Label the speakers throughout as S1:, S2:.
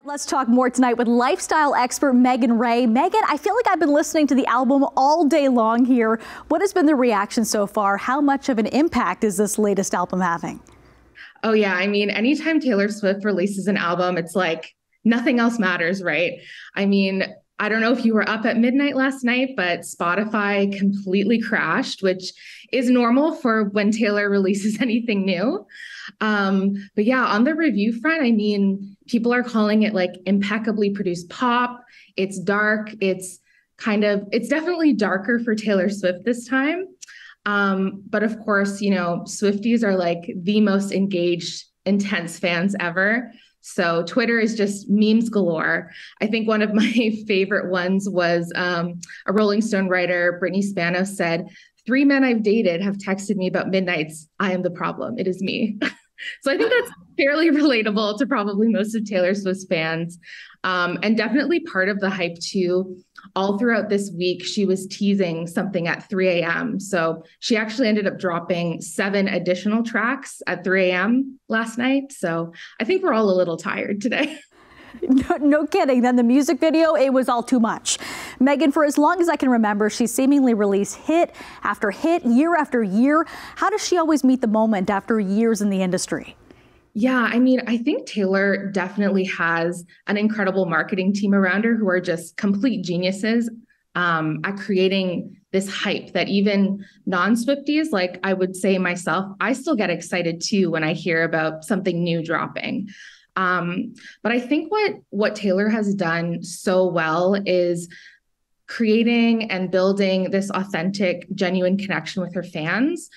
S1: Let's talk more tonight with lifestyle expert Meaghan Wray. Meaghan, I feel like I've been listening to the album all day long here. What has been the reaction so far? How much of an impact is this latest album having?
S2: Oh, yeah. I mean, anytime Taylor Swift releases an album, it's like nothing else matters, right? I mean, I don't know if you were up at midnight last night, but Spotify completely crashed, which is normal for when Taylor releases anything new. But yeah, on the review front, I mean, people are calling it like impeccably produced pop. It's dark. It's definitely darker for Taylor Swift this time. But of course, you know, Swifties are like the most engaged, intense fans ever. So Twitter is just memes galore. I think one of my favorite ones was a Rolling Stone writer, Brittany Spano, said, "3 men I've dated have texted me about midnights. I am the problem. It is me." So I think that's fairly relatable to probably most of Taylor Swift's fans. And definitely part of the hype too. All throughout this week, she was teasing something at 3 a.m. So she actually ended up dropping 7 additional tracks at 3 a.m. last night. So I think we're all a little tired today.
S1: No kidding. Then the music video, it was all too much. Meaghan, for as long as I can remember, she's seemingly released hit after hit, year after year. How does she always meet the moment after years in the industry?
S2: Yeah, I mean, I think Taylor definitely has an incredible marketing team around her who are just complete geniuses at creating this hype that even non-Swifties, like I would say myself, I still get excited too when I hear about something new dropping. But I think what Taylor has done so well is creating and building this authentic, genuine connection with her fans.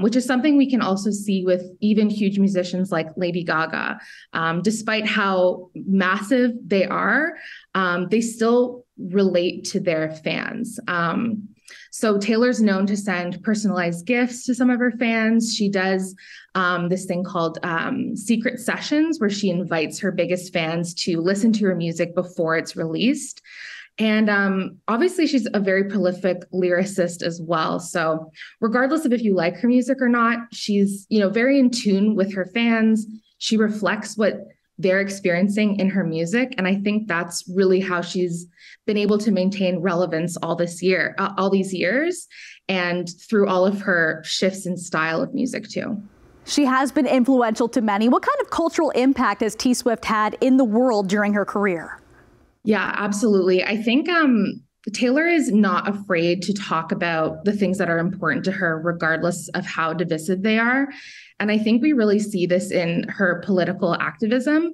S2: Which is something we can also see with even huge musicians like Lady Gaga. Despite how massive they are, they still relate to their fans. So Taylor's known to send personalized gifts to some of her fans. She does this thing called secret sessions, where she invites her biggest fans to listen to her music before it's released. And obviously, she's a very prolific lyricist as well. So regardless of if you like her music or not, she's, you know, very in tune with her fans. She reflects what they're experiencing in her music. And I think that's really how she's been able to maintain relevance all these years, and through all of her shifts in style of music too.
S1: She has been influential to many. What kind of cultural impact has T Swift had in the world during her career?
S2: Yeah, absolutely. I think Taylor is not afraid to talk about the things that are important to her, regardless of how divisive they are. And I think we really see this in her political activism.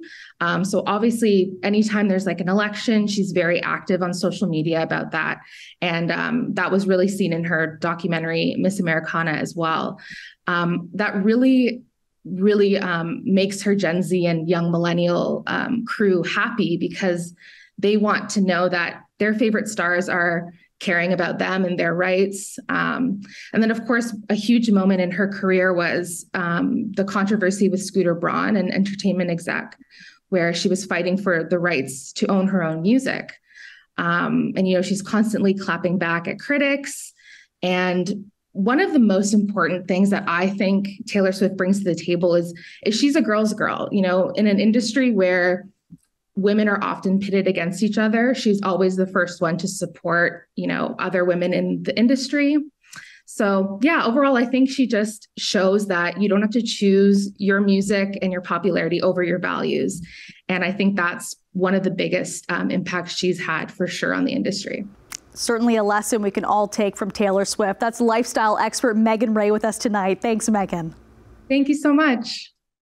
S2: So obviously, anytime there's like an election, she's very active on social media about that. And that was really seen in her documentary, Miss Americana, as well. That really makes her Gen Z and young millennial crew happy, because they want to know that their favorite stars are caring about them and their rights. And then, of course, a huge moment in her career was the controversy with Scooter Braun, an entertainment exec, where she was fighting for the rights to own her own music. And, you know, she's constantly clapping back at critics. And one of the most important things that I think Taylor Swift brings to the table is she's a girl's girl, you know, in an industry where women are often pitted against each other. She's always the first one to support, you know, other women in the industry. So yeah, overall, I think she just shows that you don't have to choose your music and your popularity over your values. And I think that's one of the biggest impacts she's had for sure on the industry.
S1: Certainly a lesson we can all take from Taylor Swift. That's lifestyle expert Meaghan Wray with us tonight. Thanks, Meaghan.
S2: Thank you so much.